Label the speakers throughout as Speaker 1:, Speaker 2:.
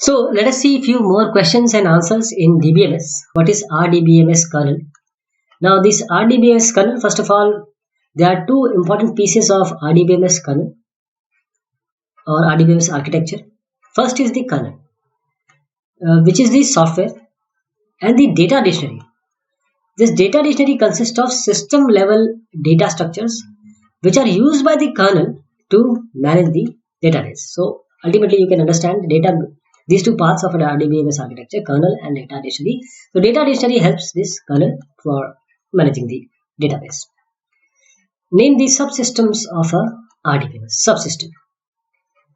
Speaker 1: So let us see a few more questions and answers in DBMS. What is RDBMS kernel? Now this RDBMS kernel, first of all, there are two important pieces of RDBMS kernel or RDBMS architecture. First is the kernel, which is the software and the data dictionary. This data dictionary consists of system level data structures which are used by the kernel to manage the database. So ultimately you can understand these two parts of an RDBMS architecture, kernel and data dictionary. So data dictionary helps this kernel for managing the database. Name the subsystems of a RDBMS subsystem.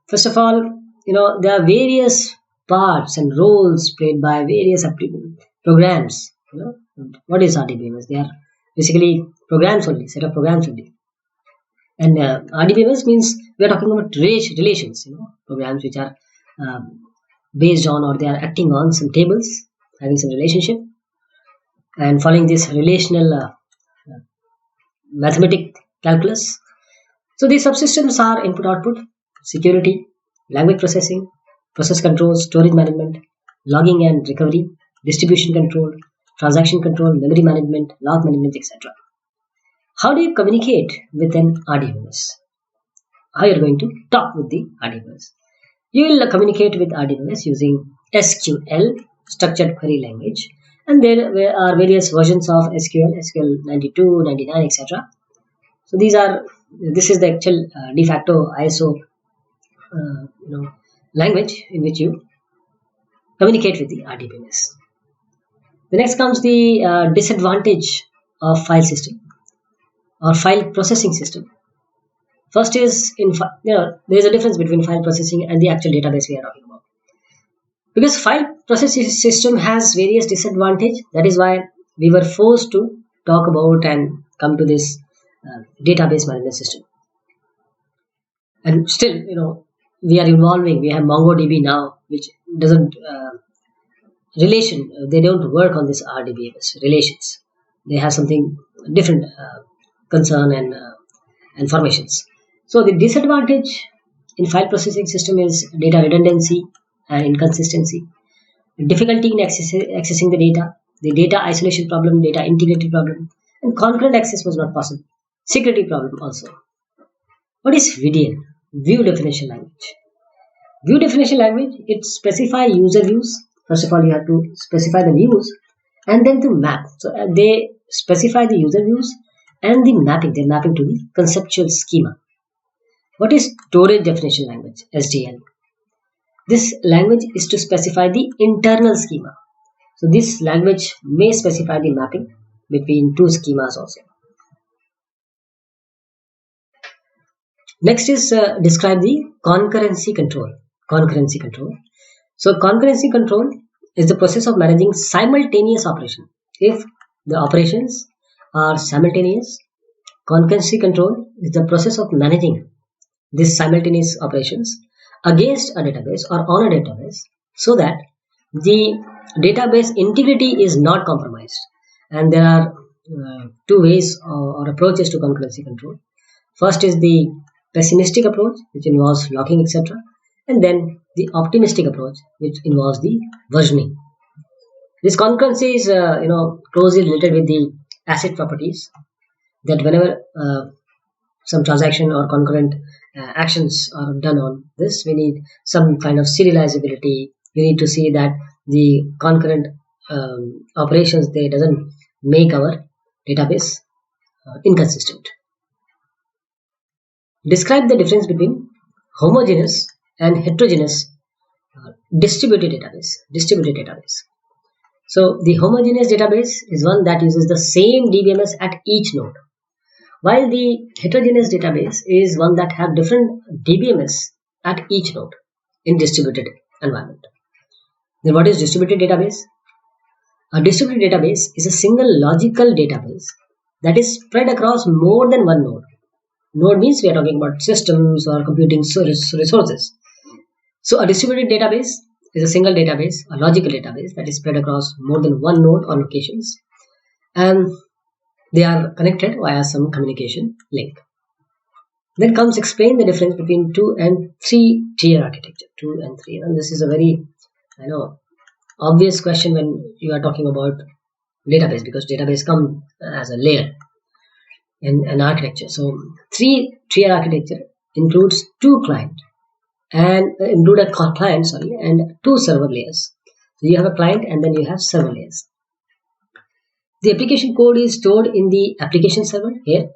Speaker 1: First of all, there are various parts and roles played by various programs. What is RDBMS? They are basically programs only, set of programs only. And RDBMS means we are talking about relations. Programs which are based on or they are acting on some tables, having some relationship, and following this relational mathematic calculus. So these subsystems are input output, security, language processing, process control, storage management, logging and recovery, distribution control, transaction control, memory management, log management, etc. How do you communicate with an RDBMS? How you are going to talk with the RDBMS? You will communicate with RDBMS using SQL, structured query language, and there are various versions of SQL 92, 99, etc. So this is the actual de facto ISO language in which you communicate with the RDBMS. The next comes the disadvantage of file system or file processing system. First is there is a difference between file processing and the actual database we are talking about. Because file processing system has various disadvantages, that is why we were forced to talk about and come to this database management system. And still, we are evolving. We have MongoDB now, which doesn't they don't work on this RDBMS relations. They have something different concern and formations. So the disadvantage in file processing system is data redundancy and inconsistency, difficulty in accessing the data isolation problem, data integrity problem, and concurrent access was not possible. Security problem also. What is VDL? View definition language. View definition language, it specify user views. First of all, you have to specify the views and then to map. So they specify the user views and the mapping. They're mapping to the conceptual schema. What is storage definition language? SDL. This language is to specify the internal schema. So this language may specify the mapping between two schemas also. Next is describe the concurrency control. Concurrency control. So concurrency control is the process of managing simultaneous operation. If the operations are simultaneous, concurrency control is the process of managing these simultaneous operations against a database or on a database so that the database integrity is not compromised. And there are two ways or approaches to concurrency control. First is the pessimistic approach, which involves locking, etc. And then the optimistic approach, which involves the versioning. This concurrency is closely related with the ACID properties, that whenever some transaction or concurrent actions are done on this, we need some kind of serializability. We need to see that the concurrent operations, they doesn't make our database inconsistent. Describe the difference between homogeneous and heterogeneous distributed database. So the homogeneous database is one that uses the same DBMS at each node, while the heterogeneous database is one that have different DBMS at each node in distributed environment. Then what is distributed database? A distributed database is a single logical database that is spread across more than one node. Node means we are talking about systems or computing resources. So a distributed database is a single database, a logical database that is spread across more than one node on locations, and they are connected via some communication link. Then comes explain the difference between 2 and 3 tier architecture. 2 and 3, and this is a very I know, obvious question when you are talking about database, because database come as a layer in an architecture. So three-tier architecture includes two client and include a client, sorry, and two server layers. So you have a client and then you have server layers. The application code is stored in the application server here,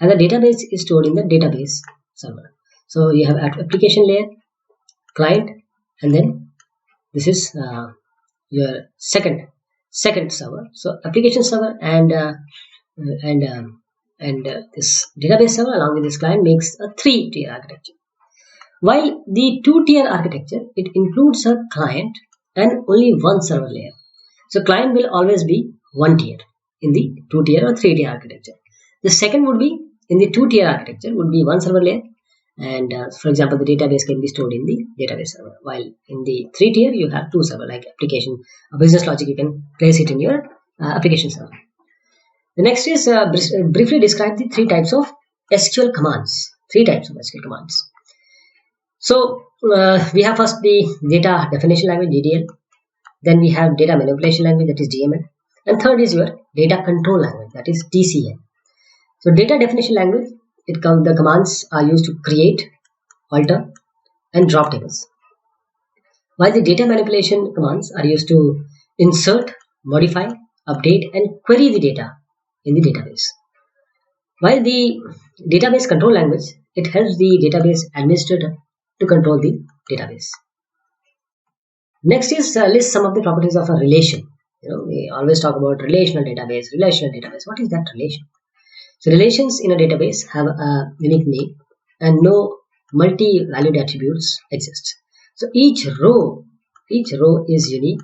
Speaker 1: and the database is stored in the database server. So you have application layer, client, and then this is your second server. So application server and this database server along with this client makes a three-tier architecture. While the two-tier architecture, it includes a client and only one server layer. So client will always be one tier in the two-tier or three-tier architecture. The second would be in the two-tier architecture would be one server layer, and for example, the database can be stored in the database server. While in the three-tier, you have two server like application, business logic. You can place it in your application server. The next is briefly describe the three types of SQL commands. Three types of SQL commands. So we have first the data definition language (DDL), then we have data manipulation language, that is DML, and third is your data control language, that is DCL. So data definition language, the commands are used to create, alter, and drop tables, while the data manipulation commands are used to insert, modify, update, and query the data in the database. While the database control language, it helps the database administrator to control the database. Next is list some of the properties of a relation. We always talk about relational database. What is that relation? So relations in a database have a unique name and no multi-valued attributes exist. So each row is unique,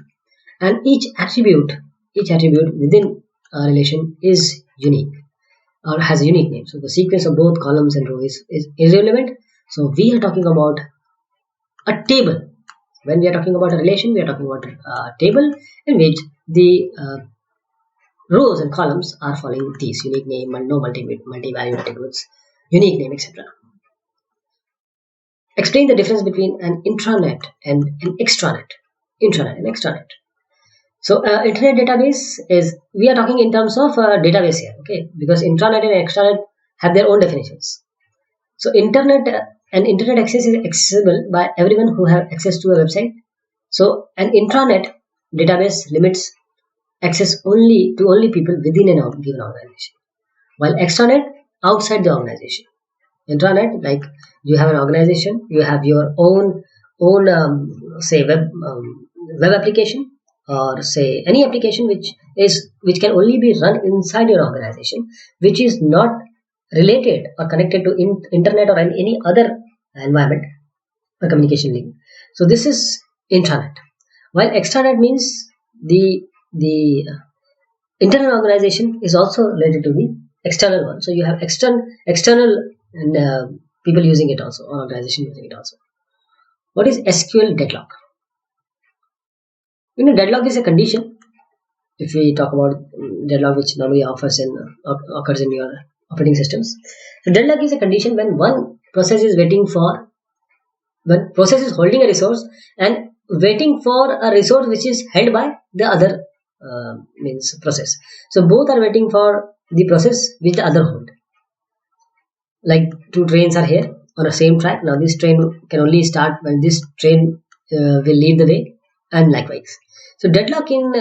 Speaker 1: and each attribute within a relation is unique or has a unique name. So the sequence of both columns and rows is irrelevant. So we are talking about a table. When we are talking about a relation, we are talking about a table in which the rows and columns are following these unique name and no multi-value attributes, unique name, etc. Explain the difference between an intranet and an extranet. So internet database is, we are talking in terms of database here, okay? Because intranet and extranet have their own definitions. So internet access is accessible by everyone who have access to a website. So an intranet database limits access only to people within a given organization, while extranet outside the organization. Intranet, like you have an organization, you have your own say web application, or say any application which can only be run inside your organization, which is not related or connected to internet or any other environment or communication link. So this is intranet. While extranet means the internal organization is also related to the external one. So you have external and people using it also, or organization using it also. What is SQL deadlock? Deadlock is a condition. If we talk about deadlock, which normally occurs in your operating systems. So deadlock is a condition when one process is holding a resource and waiting for a resource which is held by the other process. So both are waiting for the process which the other hold. Like two trains are here on the same track. Now this train can only start when this train will lead the way, and likewise. So deadlock in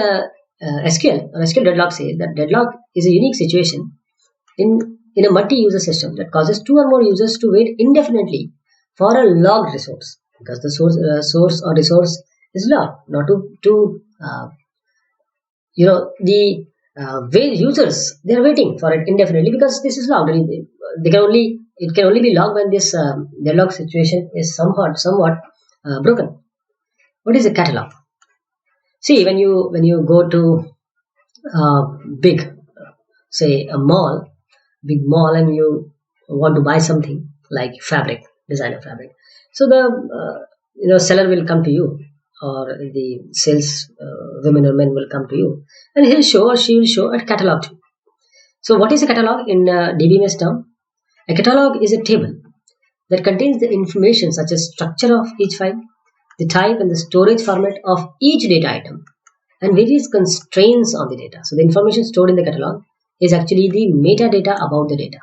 Speaker 1: SQL deadlock says that deadlock is a unique situation in a multi-user system that causes two or more users to wait indefinitely for a logged resource, because the source or resource is logged. Now the users, they are waiting for it indefinitely because this is logged. It can only be logged when this deadlock situation is somewhat broken. What is a catalog? See, when you go to big mall, and you want to buy something like designer fabric, so the seller will come to you, or the sales women or men will come to you, and he or she will show a catalog to you. So what is a catalog in DBMS term? A catalog is a table that contains the information such as structure of each file, the type and the storage format of each data item, and various constraints on the data. So the information stored in the catalog is actually the metadata about the data.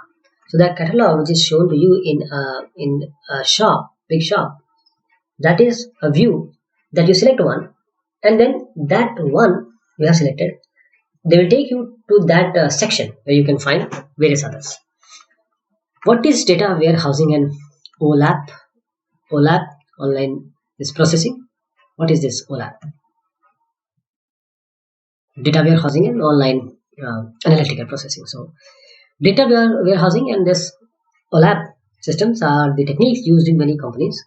Speaker 1: So that catalog which is shown to you in a shop, big shop, that is a view that you select one, and then that one you have selected, they will take you to that section where you can find various others. What is data warehousing and OLAP? OLAP, online is processing. What is this OLAP? Data warehousing and online analytical processing. So data warehousing and this OLAP systems are the techniques used in many companies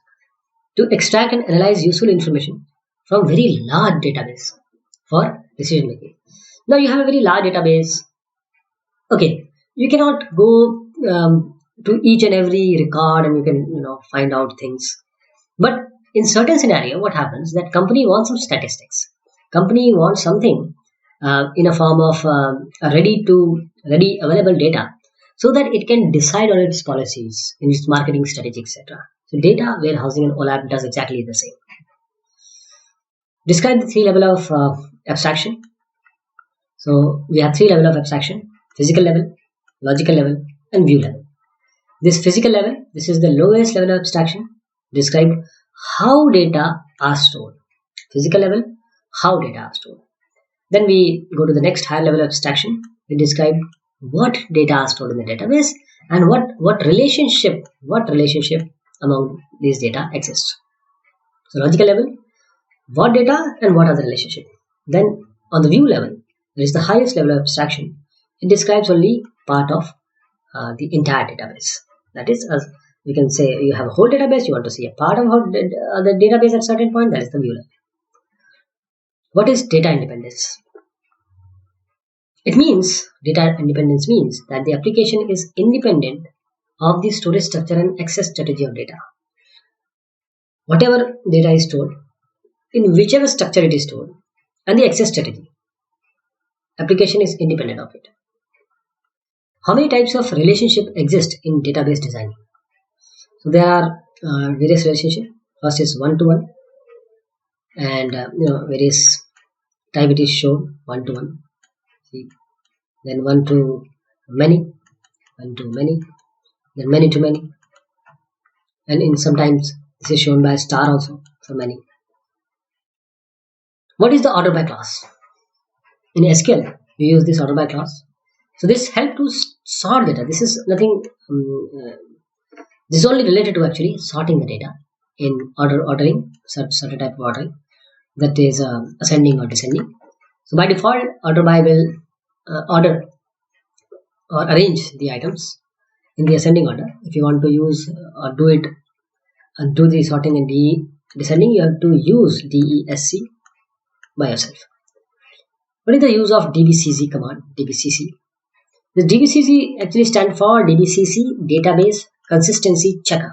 Speaker 1: to extract and analyze useful information from very large database for decision making. Now you have a very large database. Okay, you cannot go to each and every record and you can find out things. But in certain scenario, what happens that company wants some statistics. Company wants something in a form of ready available data, so that it can decide on its policies, in its marketing strategy, etc. So data warehousing and OLAP does exactly the same. Describe the three level of abstraction. So we have three level of abstraction: physical level, logical level, and view level. This physical level, this is the lowest level of abstraction. Describe how data are stored. Physical level, how data are stored. Then we go to the next higher level of abstraction. We describe what data are stored in the database and what relationship among these data exists. So logical level, what data and what are the relationship. Then on the view level, there is the highest level of abstraction. It describes only part of the entire database. That is, as you can say, you have a whole database, you want to see a part of the database at a certain point, that is the view level. What is data independence? It means, data independence means that the application is independent of the storage structure and access strategy of data. Whatever data is stored, in whichever structure it is stored, and the access strategy, application is independent of it. How many types of relationship exist in database design? So there are various relationships. First is one-to-one, and various type it is shown one-to-one. Then one-to-many, one-to-many, then many-to-many, and in sometimes this is shown by a star also for many. What is the order by clause? In SQL, we use this order by clause. So this help to sort data. This is nothing. This is only related to actually sorting the data in ordering, certain type of ordering, that is ascending or descending. So by default, order by will order or arrange the items in the ascending order. If you want to use or do it and do the sorting in descending, you have to use DESC by yourself. What is the use of DBCC command? DBCC. The DBCC actually stands for DBCC Database Consistency Checker.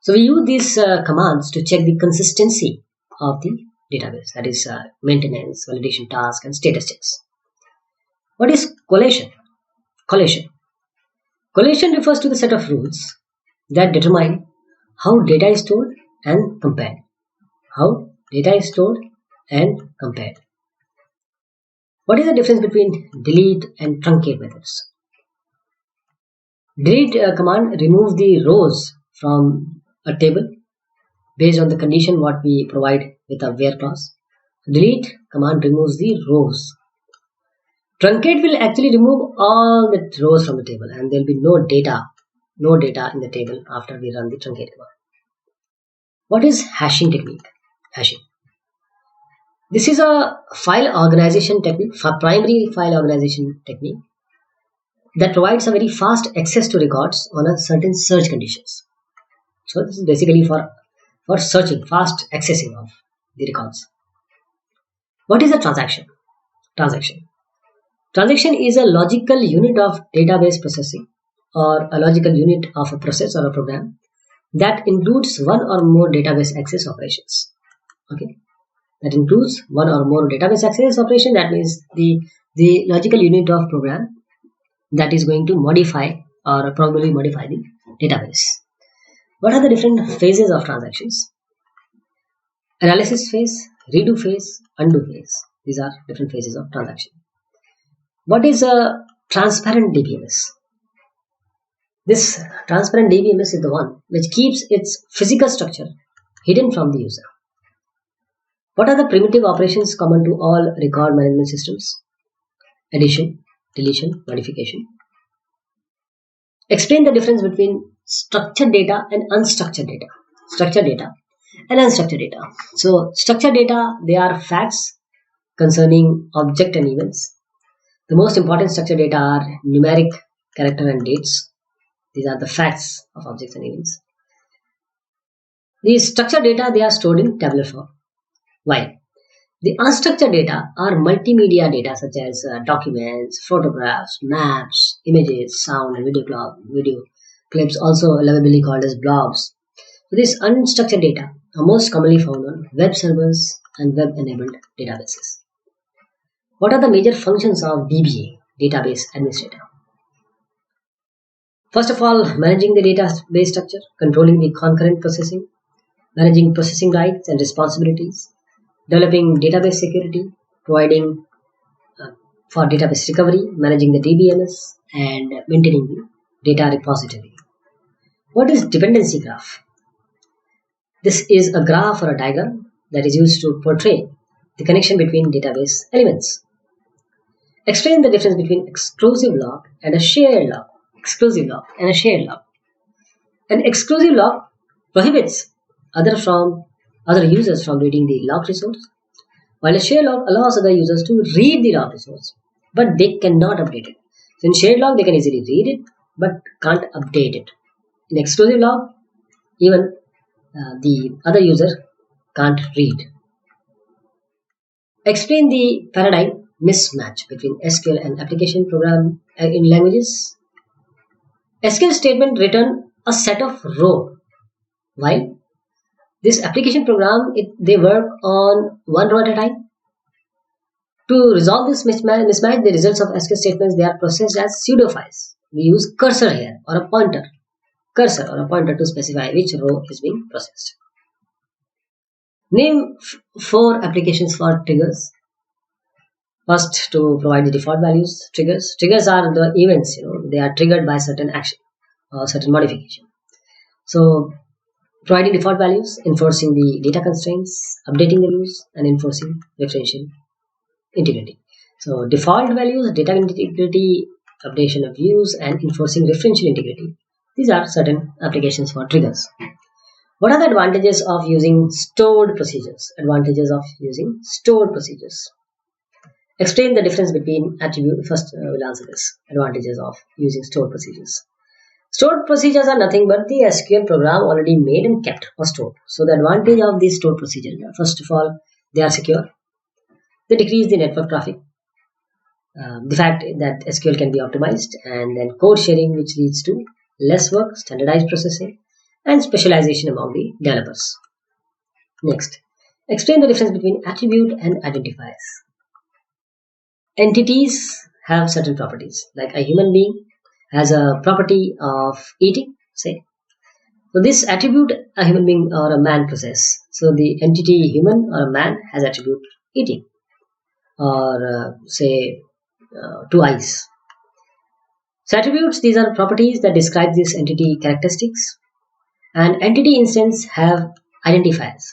Speaker 1: So we use these commands to check the consistency of the database, that is maintenance, validation task, and status checks. What is collation? Collation refers to the set of rules that determine how data is stored and compared. How data is stored and compared. What is the difference between delete and truncate methods? Delete command removes the rows from a table based on the condition what we provide with a where clause. Delete command removes the rows. Truncate will actually remove all the rows from the table, and there will be no data in the table after we run the truncate command. What is hashing technique? Hashing. This is a file organization technique, primary file organization technique, that provides a very fast access to records on a certain search conditions. So this is basically for searching, fast accessing of the records. What is a transaction? Transaction is a logical unit of database processing, or a logical unit of a process or a program that includes one or more database access operations. Okay, that includes one or more database access operation. That means the logical unit of program that is going to modify or probably modify the database. What are the different phases of transactions? analysis phase, redo phase, undo phase. These are different phases of transaction. What is a transparent DBMS? This transparent DBMS is the one which keeps its physical structure hidden from the user. What are the primitive operations common to all record management systems? Addition, deletion, modification. Explain the difference between structured data and unstructured data. Structured data and unstructured data. So, structured data, they are facts concerning object and events. The most important structured data are numeric, character, and dates. These are the facts of objects and events. These structured data, they are stored in tabular form. Why? The unstructured data are multimedia data such as documents, photographs, maps, images, sound, and video clips, also lovably called as blobs. So these unstructured data are most commonly found on web servers and web-enabled databases. What are the major functions of DBA, database administrator? First of all, managing the database structure, controlling the concurrent processing, managing processing rights and responsibilities, developing database security, providing for database recovery, managing the DBMS, and maintaining the data repository. What is dependency graph? This is a graph or a diagram that is used to portray the connection between database elements. Explain the difference between exclusive log and a shared log. Exclusive log and a shared log. An exclusive log prohibits other users from reading the log resource, while a shared log allows other users to read the log resource, but they cannot update it. So in shared log, they can easily read it, but can't update it. In exclusive log, even the other user can't read. Explain the paradigm mismatch between SQL and application program in languages. SQL statement return a set of row, while this application program, they work on one row at a time. To resolve this mismatch, the results of SQL statements, they are processed as pseudo files. We use cursor here or a pointer to specify which row is being processed. Name 4 applications for triggers. First, to provide the default values, triggers. Triggers are the events, they are triggered by certain action or certain modification. So, providing default values, enforcing the data constraints, updating the rules, and enforcing referential integrity. So, default values, data integrity, updation of views, and enforcing referential integrity. These are certain applications for triggers. What are the advantages of using stored procedures? Advantages of using stored procedures. Explain the difference between attribute. First, we'll answer this. Advantages of using stored procedures. Stored procedures are nothing but the SQL program already made and kept or stored. So the advantage of these stored procedures, first of all, they are secure. They decrease the network traffic. The fact that SQL can be optimized, and then code sharing, which leads to less work, standardized processing, and specialization among the developers. Next, explain the difference between attribute and identifiers. Entities have certain properties, like a human being has a property of eating, say. So this attribute a human being or a man possess. So the entity human or a man has attribute eating, or say 2 eyes. So attributes, these are properties that describe this entity characteristics, and entity instance have identifiers.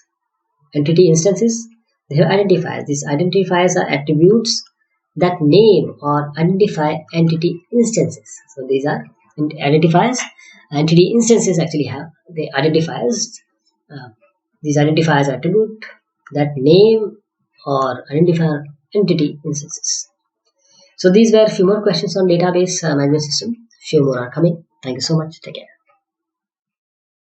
Speaker 1: Entity instances, they have identifiers. These identifiers are attributes that name or identify entity instances. So these are identifiers. Entity instances actually have the identifiers. These identifiers are attribute that name or identify entity instances. So these were a few more questions on database management system. Few more are coming. Thank you so much. Take care.